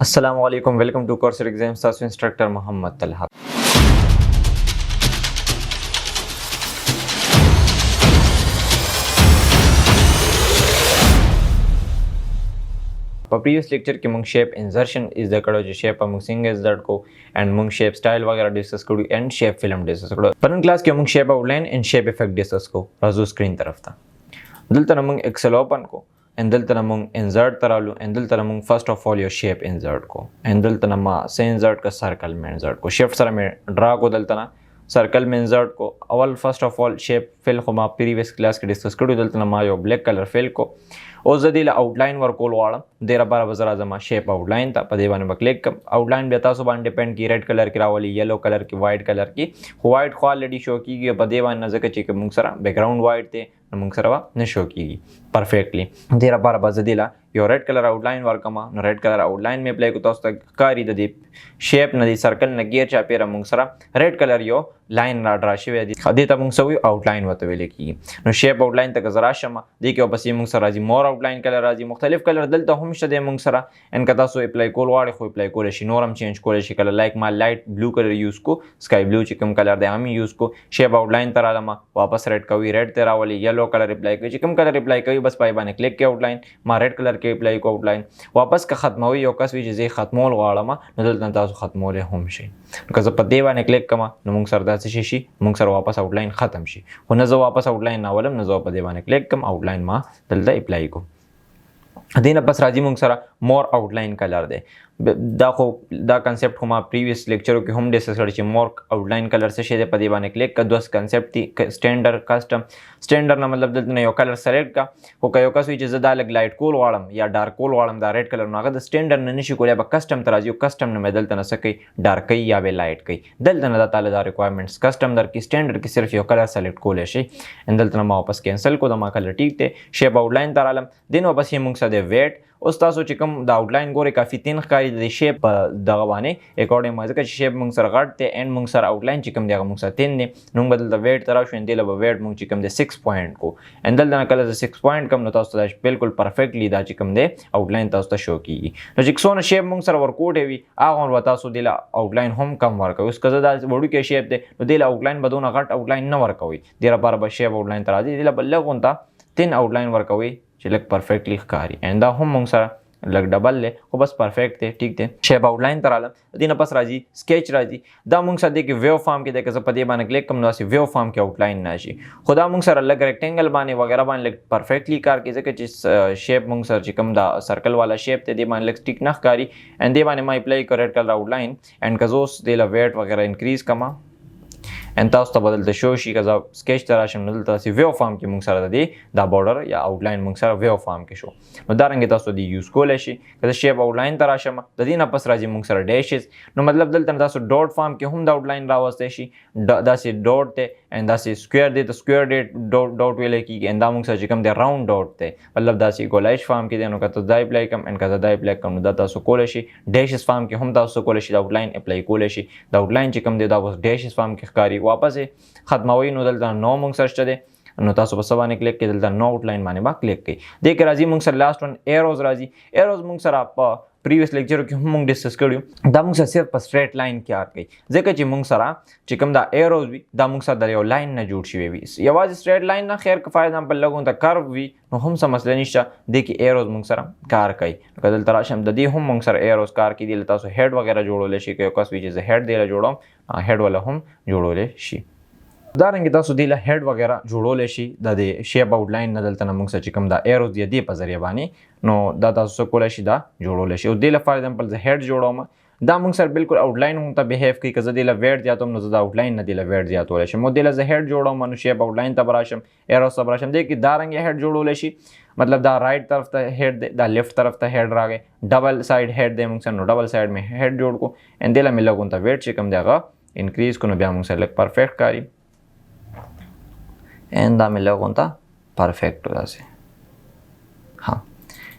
अस्सलाम वालेकुम, welcome to course exams तासु इंस्ट्रक्टर मोहम्मद तलहा। په پریویس لیکچر کې موږ شیپ انزرشن از د کړو چې شیپ موږ څنګه زده کو اند موږ شیپ سټایل وغیرہ ډیسکس کړو اند شیپ فلم ډیسکس کړو. په نن کلاس کې موږ شیپ آوټلاین اند شیپ افیکټ ډیسکس کو. راځو سکرین طرف ته. دلته موږ ایکسل اوپن کو اند دلته موږ انسرټ ترالو اند دلته موږ فرست اف آل یو شیپ انسرټ کو اند دلته ما سه انسرټ کا سرکل میں انسرټ کو شیفٹ سره میں ډرا کو دلته सर्कल में इंसर्ट को अवल first of all shape fill को मा प्रीवियस क्लास के डिस्कस करूँ दलतना मा यो ब्लैक कलर फिल को और जदीला आउटलाइन वर्क कोल वाला देरा बारा बजरा जमा शेप आउटलाइन था पदेवाने बक्लेक कम आउटलाइन बेता सो बान डिपेंड की रेड कलर की रावली येलो कलर की वाइट कलर की वाइट क्वालिटी शो की गई पदेवान नजर के चेक मुंगसरा बैकग्राउंड वाइट थे मुंगसरा न शो की परफेक्टली देरा बारा बजदीला यो रेड कलर आउटलाइन वर्क कमा न रेड कलर आउटलाइन में प्ले को तो कारी दी शेप नदी सर्कल न गियर चापेरा मुंगसरा रेड कलर यो लाइन रा ड्राशी वे दी देता मुंगसवी आउटलाइन वते वेले की नो शेप आउटलाइन तक जरा शमा दी के बस मुंगसरा जी मोर आउटलाइन कलर राजी मुख्तलिफ कलर दलता हम शदे मुंगसरा इन कता सो अप्लाई कोल वाड़े खो अप्लाई कोले शी नोरम चेंज कोले शी कलर लाइक मा लाइट ब्लू कलर यूज को स्काई ब्लू चिकम कलर दे हम यूज को शेप आउटलाइन तराला मा वापस रेड कवी रेड तेरा वाली येलो कलर अप्लाई को चिकम कलर अप्लाई कवी बस पाई बाने क्लिक के आउटलाइन मा रेड कलर के अप्लाई को आउटलाइन वापस का खत्म हुई यो कस विच जे खत्मोल वाला मा नदल तासो खत्मोले हम शी कस पदे बाने क्लिक कमा न मुंगसर दा से शी मुंगसर वापस आउटलाइन खत्म शी हो न जो वापस आउटलाइन ना वालम न जो पदे बाने क्लिक कम आउटलाइन मा दलता अप्लाई को देना बस राजी मुंगसरा मोर आउटलाइन कलर दे दा कंसेप्ट हुमा प्रीवियस लेक्चरों के हम डिस्कस कर मोर आउटलाइन कलर से शेदे पदी बाने क्लिक का दोस्त कंसेप्ट थी स्टैंडर्ड कस्टम स्टैंडर्ड ना मतलब दलत यो कलर सेलेक्ट का हो कयो का स्विच जदा लग लाइट कोल वालम या डार्क कोल वालम दा red colour Naga the standard न निशि कोले बा कस्टम तराजी कस्टम न में दलत न सके डार्क कई या बे लाइट कई दलत न दा ताले दा रिक्वायरमेंट्स कस्टम दर की स्टैंडर्ड की सिर्फ यो कलर सेलेक्ट कोले शे इन दलत न मा वापस कैंसिल को दा मा कलर ठीक थे शेप आउटलाइन तरालम दिन वापस ये मुंगसा दे वेट उस्तासो चिकम द आउटलाइन गोरे काफी तीन कारी द शेप दगवाने अकॉर्डिंग मजे का शेप मुंग सर गट ते एंड मुंग सर आउटलाइन चिकम देगा मुंग सर तीन ने नुंग बदल द वेट तरह शो इंदे लब वेट मुंग चिकम दे 6 पॉइंट को एंडल द कलर 6 पॉइंट कम न तास्तो बिल्कुल परफेक्टली दा चिकम दे आउटलाइन तास्तो शो की न जिक्सो न शेप मुंग सर वर्कआउट हेवी आ और बतासो दिला आउटलाइन हम कम वर्क उसका ज्यादा बॉडी के शेप दे न दिला आउटलाइन बदोना गट आउटलाइन न वर्क हुई देरा बार बार शेप आउटलाइन तरह दिला बल्ला कोनता तीन आउटलाइन वर्क हुई चिलक परफेक्टली कारी एंड दा हम मुंग सर लग डबल ले वो बस परफेक्ट थे ठीक थे शेप आउटलाइन तरालम दिन पस राजी स्केच राजी दा मुंग सर देखे वेव फॉर्म के देखे पदे बाने क्लिक कम नवासी वेव फॉर्म के आउटलाइन नाशी खुदा मुंग सर अलग रेक्टेंगल बाने वगैरह बाने लग परफेक्टली कार के जके जिस शेप मुंग सर चिकम दा सर्कल वाला शेप ते दे बाने लग स्टिक नख कारी एंड दे बाने मा apply correct colour outline and कजोस दे ला वेट वगैरह इंक्रीज कमा एंड तास्तो बदलते शोशी का जब स्केच तरह से बदलता सी वेव फॉर्म की मुंगसरा दी दा बॉर्डर या आउटलाइन मुंगसरा वेव फॉर्म के शो नो दारंगे तास्तो दी यूज को लेशी कदा शेप आउटलाइन तरह शमा ददीना पस राजी मुंगसरा डैशेस नो मतलब दलतन तास्तो डॉट फॉर्म के हम दा आउटलाइन रावस्ते शी दा से डॉट ते एंड दा से स्क्वायर दे तो स्क्वायर दे डॉट वेले की एंड दा मुंगसरा चिकम दे राउंड डॉट ते मतलब दा से गोलाइश फॉर्म के देनो का तो दाई अप्लाई कम एंड का दाई अप्लाई कम दा तास्तो को लेशी डैशेस फॉर्म के हम तास्तो को लेशी दा आउटलाइन अप्लाई को लेशी दा आउटलाइन चिकम दे दा बस डैशेस फॉर्म के कारी वापस खत्मावी नो दलता नो मुंग सर्च दे नो तासो बस सवाने क्लिक के दलता नो आउटलाइन माने बा क्लिक की देख राजी मुंग सर लास्ट वन एरोज राजी एरोज मुंग सर आप प्रीवियस लेक्चर के हम मुंग डिस्कस करियो दा मुंग सर सिर्फ स्ट्रेट लाइन की आर गई जेके ची मुंग सरा चिकम दा एरोज भी दा मुंग सर दरियो लाइन न जुड़ शी भी यवाज स्ट्रेट लाइन ना खैर का फायदा पर लगो ता कर्व भी नो हम समझ लेनिशा देखि एरोज मुंग सरा कार कई कदल तराशम ददी हम मुंग सर एरोज कार की दिल तासो हेड वगैरह जोड़ो ले शी के कस विच इज हेड देला जोड़ो हेड वाला हम जोड़ो ले शी उदाहरण तासो दिला हेड वगैरह जोड़ोले शी दा दे शेप आउटलाइन न दलतना मुंग सा चिकम दा एरोज दिया दे पजरिया बानी नो दा तासो कोले शी दा जोड़ोले शी दिला फॉर एग्जांपल द हेड जोड़ो मा दा मुंग सर बिल्कुल आउटलाइन होता बिहेव की कज दिला वेट दिया तुम न दा आउटलाइन न दिला वेट दिया तोले शी मो दिला ज हेड जोड़ो मा शेप आउटलाइन तबराशम एरोज तबराशम दे की दारंग हेड जोड़ोले शी मतलब दा राइट तरफ ता हेड दे दा लेफ्ट तरफ ता हेड रागे डबल साइड हेड दे मुंग सर नो डबल साइड में हेड जोड़ को एंड दिला मिला गुंता वेट चिकम देगा इंक्रीज को न ब्या मुंग सर लग परफेक्ट कारी एंड दा मिला कौन था परफेक्ट हो से हाँ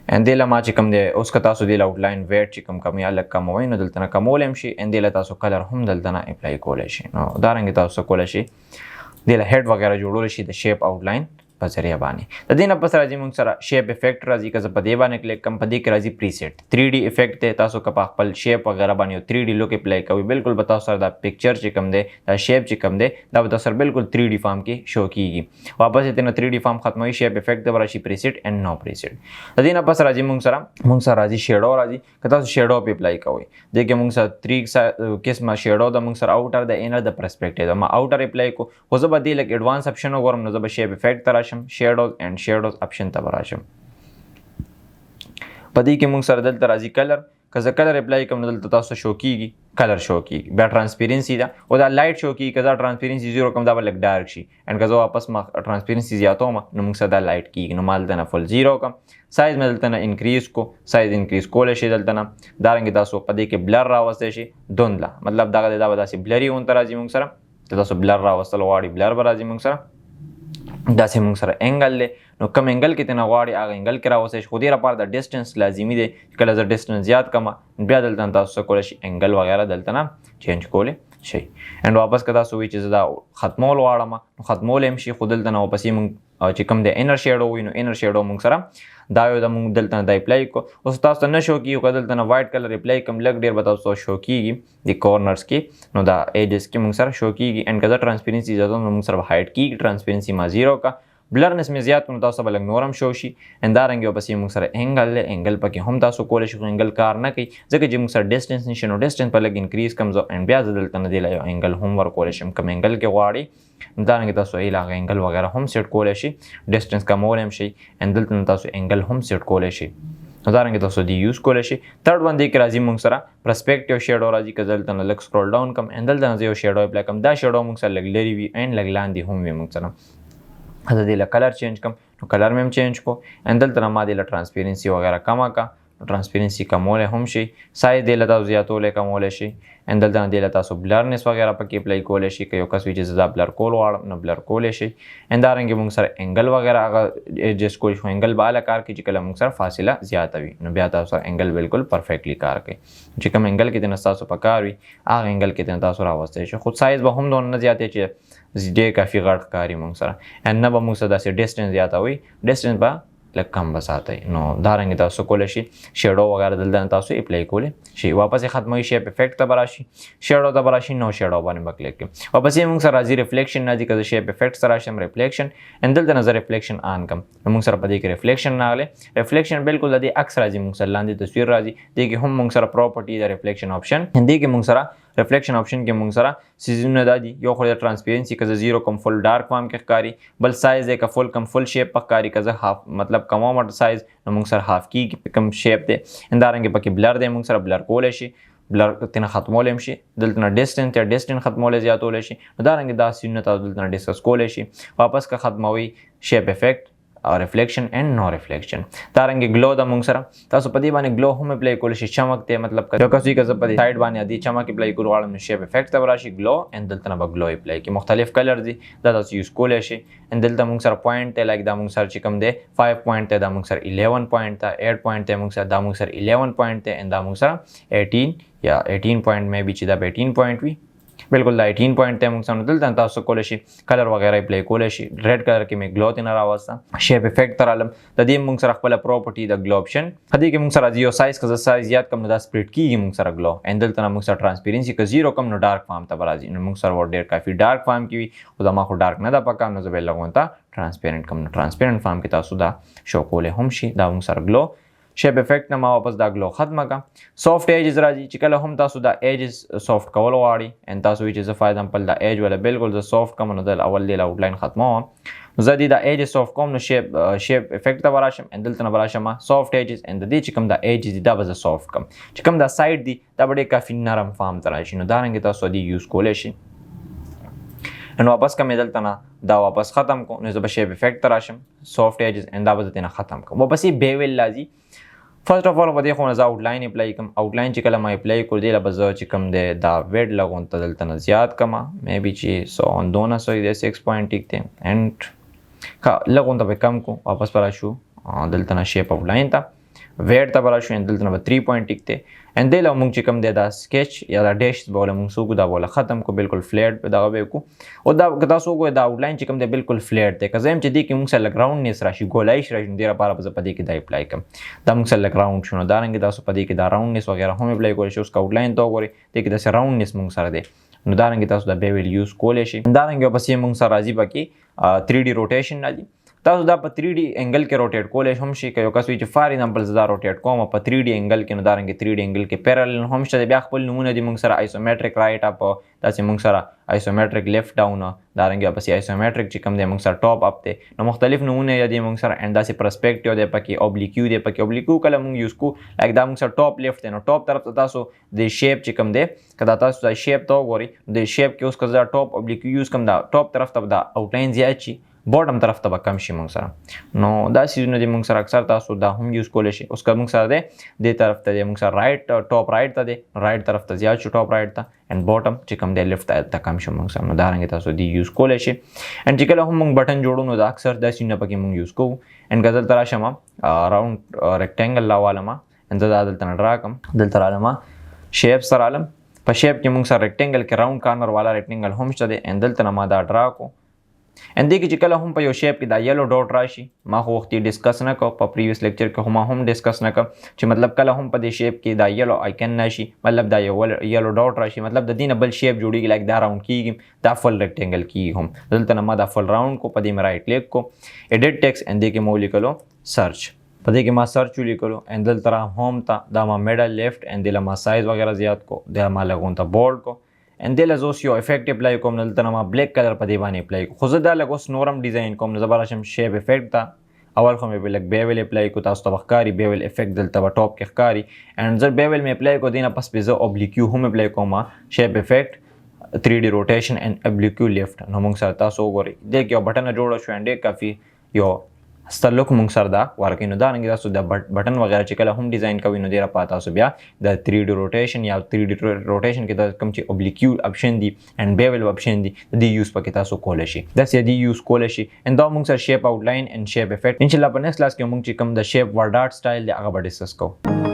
एंड दिला मा चिकम दे उसका तासो दिला आउटलाइन वेट चिकम कम या अलग कम होई न दलतना कमोलेम शी एंड दिला तासो कलर हम दलतना अप्लाई कोले शी नो दारंगे तासो कोले शी दिला हेड वगैरह जोड़ो शी द शेप आउटलाइन په ذریعہ باندې. د دې نه پس راځي موږ سره شیپ افیکټ راځي. که زه په دې باندې کلیک کوم په دې کې راځي پریسیټ 3D افیکټ دی. تاسو که په خپل شیپ وغیرہ باندې 3D لوک اپلای کوئ بالکل به تاسو سره دا پکچر چې کوم دی دا شیپ چې کوم دی دا به تاسو سره بالکل 3D فارم کې شو کیږي. واپس یې نه 3D فارم ختموي شیپ افیکټ د راشي پریسیټ اینڈ نو پریسیټ. د دې نه پس راځي موږ سره راځي شیډو راځي. که تاسو شیډو په اپلای کوئ د کې موږ سره 3 قسمه شیډو د موږ سره اوټر د انر د پرسپیکټیو د ما اوټر اپلای کو خو زه به دې لک ایڈوانس اپشن وګورم نو زه به شیپ افیکټ ته راشم شیډوز اینڈ شیډوز اپشن ته راشم. په دې کې موږ سره دلته راځي کلر. که زه کلر اپلای کوم نو دلته تاسو شو کیږي کلر شو کیږي. بیا ترانسپیرنسي ده او دا لایټ شو کیږي. که زه ترانسپیرنسي 0 کوم دا به لک ډارک شي اینڈ که زه واپس ما ترانسپیرنسي زیاتوم نو موږ سره دا لایټ کیږي. نو مال دنه فل 0 کوم سایز مې دلته نه انکریز کو سایز انکریز کول شي دلته نه دارنګ تاسو په دې کې بلر راوستئ شي دوندلا مطلب دا به داسې بلری اون ته راځي موږ سره تاسو بلر راوستل غواړي بلر به راځي موږ سره داسې موږ سره انګل دی نو کم انګل کې تنه غواړي هغه انګل کې راوستئ شي. خو دې لپاره د ډسټنس لازمي دی چې کله زه ډسټنس زیات کړم بیا دلته تاسو کولی شئ انګل وغیره دلته نه چینج کولی شئ. اینډ واپس که تاسو وایئ چې زه دا ختمول غواړم نو ختمولی هم شي خو دلته نه واپسې موږ چې کوم دی انر شیډو وي نو انر شیډو موږ سره دا یو د موږ دلته نه د اپلای کو. اوس تاسو ته نه شو کېږي که دلته نه وایټ کلر اپلای کوم لږ ډېر به تاسو شو کېږي د کورنرز کې نو دا ایجز کې موږ سره شو کېږي. اینډ که زه ټرانسپیرنسي زیاتوم نو موږ سره هایټ کېږي ټرانسپیرنسي ما 0 کا بلرنس مې زیات نو تاسو به لږ نور هم شو شي. همدارنګه ورپسې موږ سره انګل دی انګل پکې هم تاسو کولی شئ خو انګل کار نه کوي ځکه چې موږ سره ډسټنس نشي نو ډسټنس په لږ انکریز کړم زه اینډ بیا زه دلته نه دی یو انګل هم ورکولی شم کوم انګل کې غواړئ. همدارنګه تاسو ایله هغه انګل وغیره هم سیټ کولی شئ ډسټنس کمولی هم شئ اینډ دلته نه تاسو انګل هم سیټ کولی شئ. همدارنګه تاسو دی یوز کولی شئ. تھرډ ون دی کې راځي موږ سره پرسپیکټیو شیډو راځي. که دلته نه لږ سکرول ډاون کړم اینډ دلته نه زه یو شیډو اپلای کړم دا شیډو موږ سره لږ لرې وي اینډ لږ لاندې هم وي موږ سره. زه دې له کلر چینج کړم نو کلر مې هم چینج کو اینډ دلته نه ما دې له ټرانسپیرنسي وغیره کمه کا ټرانسپیرنسي کمولی هم شي سایز دې له تاسو زیاتولی کمولی شي اینډ دلته نه دې له تاسو بلرنس وغیره پکې اپلای کولی شي. که یو کس وي چې زه دا بلر کول غواړم نو بلر کولی شي. همدارنګه موږ سره انګل وغیره هغه ایډجسټ کولی شو. انګل به هله کار کوي چې کله موږ سره فاصله زیاته وي نو بیا تاسو سره انګل بالکل پرفیکټلی کار کوي. چې کوم انګل کې دنه تاسو په کار وي هغه انګل کې دنه تاسو راوستئ شي. خو سایز به هم دونه نه زیاتې چې ډېر کافي غټ ښکاري موږ سره اینډ نه به موږ سره داسې ډسټنس زیاته وي ډسټنس به لږ کم به ساتئ. نو دارنګې تاسو کولی شئ شیډو وغیره دلته نه تاسو اپلای کولی شئ. واپس یې ختموي شیپ افیکټ ته به راشي شیډو ته به راشي نو شیډو باندې به کلیک کړئ. واپس یې موږ سره راځي ریفلیکشن راځي. که زه شیپ افیکټ سره راشم ریفلیکشن اینډ دلته نه زه ریفلیکشن آن کړم نو موږ سره په دې کې ریفلیکشن راغلی. ریفلیکشن بالکل د دې عکس راځي موږ سره لاندې تصویر راځي دې کې هم موږ سره پراپرټي د ریفلیکشن آپشن دې کې موږ سره ریفلیکشن آپشن کې موږ سره سیزونه دا دي یو خو د ټرانسپیرنسي که زه 0 کوم فل ډارک فارم کې ښکاري بل سایز دی که فل کم فل شیپ په ښکاري که زه هاف مطلب کموم سایز نو موږ سره هاف کېږي کم شیپ دی. همدارنګې پکې بلر دی موږ سره بلر کولی شي بلر تنه ختمولی هم شي. دلته نه ډسټنس یا ډسټنس ختمولی زیاتولی شي. همدارنګې دا سیزونه تاسو دلته نه ډسکس کولی شي. واپس که ختموي شیپ افیکټ ریفلیکشن اینڈ نو ریفلیکشن. دارنګې ګلو د موږ سره تاسو په دې باندې ګلو هم اپلای کولی شئ. چمک دی مطلب که یو کس وي که زه په دې سایډ باندې دې چمک اپلای کول غواړم نو شیپ افیکټ ته به راشي ګلو اینډ دلته نه به ګلو اپلای کړي. مختلف کلر دي دا تاسو یوز کولی شئ. اینډ دلته موږ سره پوینټ دی لایک دا موږ سره چې کوم دی 5 پوینټ دی دا موږ سره 11 پوینټ دی 8 پوینټ دی موږ سره دا موږ سره 11 پوینټ دی اینډ دا موږ سره 18 یا 18 پوینټ مې بي چې دا 18 پوینټ وي بالکل دا 18 پوینټ ته موږ سره دلته تاسو کولی شئ کلر وغیره اپلای کولی شئ. ریډ کلر کې مې ګلو ترنه راوسته شیپ افیکټ ته رالم د دې موږ سره خپله پراپرټي د ګلو آپشن په دې کې موږ سره راځي یو سایز که زه سایز زیات کړم نو دا سپریډ کېږي موږ سره ګلو اینډ دلته نه موږ سره ټرانسپیرنسي که 0 کړم نو ډارک فارم ته به راځي نو موږ سره ډېر کافي ډارک فارم کې وي خو زما خو ډارک نه ده پکار نو زه به یې لږ ونته ټرانسپیرنټ کړم نو ټرانسپیرنټ فارم کې تاسو دا شو کولی هم شي. دا موږ سره ګلو شیپ افیکټ نه ما واپس دا ګلو ختمه کړه. سافټ ایجز راځي چې کله هم تاسو دا ایجز سافټ کول غواړئ ان تاسو وایئ چې زه فار ایگزامپل دا ایج ولا بالکل زه سافټ کړم نو د اول دی آوټلاین ختموم نو زه دې دا ایجز سافټ کوم نو شیپ افیکټ ته به راشم ان دلته نه به راشم سافټ ایجز ان د دې چې کوم دا ایجز دي دا به زه سافټ کړم. چې کوم دا سایډ دی دا به ډېر کافي نرم فارم ته راشي نو دارنګې تاسو دې یوز کولی شئ. نو واپس که مې دلته نه دا واپس ختم کړم نو زه به شیپ افیکټ ته راشم سافټ ایجز ان دا به زه ترېنه ختم کړم. واپس یې بیول راځي. فرست اف اول په دې خو نه زه آوټلاین اپلای کوم. آوټلاین چې کله ما اپلای کړو دې له به زه چې کوم دی دا ویډ لږ غونته دلته نه زیات کړم مې بي چې 200 دی 6 پوینټ ټیک دی اینډ لږ غونته به کم کړو. واپس به راشو دلته نه شیپ آوټلاین ته ویټ ته به راشو دلته به 3 پوینټ ټیک دی ان دی له مونږ چې کوم دی دا سکیچ یا دا ډیش به وله مونږ څوک دا بوله ختم کو بالکل فلیټ به دغه به کو او دا که تاسو وګورئ دا آوټلاین چې کوم دی بالکل فلیټ دی که زه یم چې دی کې مونږ سره لږ راونډنیس راشي ګولایش راشي نو دې لپاره به زه په دې کې دا اپلای کړم دا مونږ سره لږ راونډ شو نو دارنګې تاسو په دې کې دا راونډنیس وغیره هم اپلای کولی شئ اوس که آوټلاین ته وګورئ دې کې داسې راونډنیس مونږ سره دی نو دارنګې تاسو دا بیا ویل یوز کولی شئ دارنګې ورپسې مونږ سره راځي پکې 3D روټیشن راځي تاسو دا په 3D انګل کې روټیټ کولی هم شي که یو کس وي چې فار ایگزامپل زه دا روټیټ کوم په 3D انګل کې نو دارنګې 3D انګل کې پیرالل هم شته بیا خپل نمونه دي مونږ سره آیسومیټریک رایټ اپ داسې مونږ سره آیسومیټریک لیفټ ډاون دارنګې ورپسې آیسومیټریک چې کوم دی مونږ سره ټاپ اپ دی نو مختلف نمونه یې دي مونږ سره اینډ داسې پرسپیکټیو دی پکې اوبلیکیو دی پکې اوبلیکیو کله مونږ یوز کوو لایک دا مونږ سره ټاپ لیفټ دی نو ټاپ طرف ته تاسو د شیپ چې کوم دی که دا تاسو دا شیپ ته وګورئ د شیپ کې اوس که زه دا ټاپ اوبلیکیو یوز کوم دا ټاپ طرف ته دا آوټلاین زیات شي باټم طرف ته به کم شي مونږ سره نو دا سیزونه دي مونږ سره اکثر تاسو دا هم یوز کولی شئ اوس که مونږ سره دی دې طرف ته دی مونږ سره رایټ ټاپ رایټ ته دی رایټ طرف ته زیات شو ټاپ رایټ ته اینډ باټم چې کوم دی لیفټ ته کم شو مونږ سره نو دارنګې تاسو دی یوز کولی شئ اینډ چې کله هم مونږ بټن جوړو نو دا اکثر دا سیزونه پکې مونږ یوز کوو اینډ که دلته راشم راوند ریکټینګل راوالم اینډ زه دا دلته نه ډرا کړم دلته رالم شیپ سره رالم په شیپ کې مونږ سره ریکټینګل کې راوند کارنر والا ریکټینګل هم شته دی اینډ دلته نه ما دا ډرا کو ان دې کې چې کله هم په یو شیپ کې دا یلو ډاټ راشي ما خو وختي ډسکس نه کوم په پریویس لیکچر کې هم ډسکس نه کوم چې مطلب کله هم په دې شیپ کې دا یلو آیکن نشي مطلب دا یو یلو ډاټ راشي مطلب د دې نه بل شیپ جوړیږي لایک دا راوند کیږي دا فل ریکټینګل کیږي هم دلته نه ما دا فل راوند کو په دې مې رائټ کلیک کو ایډیټ ټیکس ان دې کې مو لیکلو سرچ په دې کې ما سرچ ولیکلو ان دلته را هوم ته دا ما میډل لیفټ ان دلته ما سایز وغیرہ زیات کو دا ما لګون ته بولډ کو ان دې له اوس یو افیکټ اپلای کوم دلته نه ما بلیک کلر په دې باندې اپلای کو خو زه دا لږ اوس نورم ډیزاین کوم نو زه به راشم شیپ افیکټ ته اول خو مې لږ بیول اپلای کو تاسو ته به ښکاري بیول افیکټ دلته به ټاپ کې ښکاري اینډ زه بیول مې اپلای کو دې نه پس پې زه اوبلیکیو هم اپلای کوم شیپ افیکټ 3D روټیشن اینډ اوبلیکیو لیفټ نو موږ سره تاسو وګورئ دې کې یو بټن جوړه شو اینډ کافي یو ستلوک مونږ سره دا ورکوي نو دارنګې تاسو د بټن وغیره چې کله هم ډیزاین کوئ نو ډېره پاته تاسو بیا د 3D روټیشن یا 3D روټیشن کې د کوم چې اوبلیکیو اپشن دي اینډ بیول اپشن دي د دې یوز پکې تاسو کولی شئ داسې دې یوز کولی شئ اینډ دا مونږ سره شیپ آوټلاین اینډ شیپ افیکټ انشاءالله په نیکسټ کلاس کې مونږ چې کوم د شیپ ورډارټ سټایل دی هغه به ډسکس کوو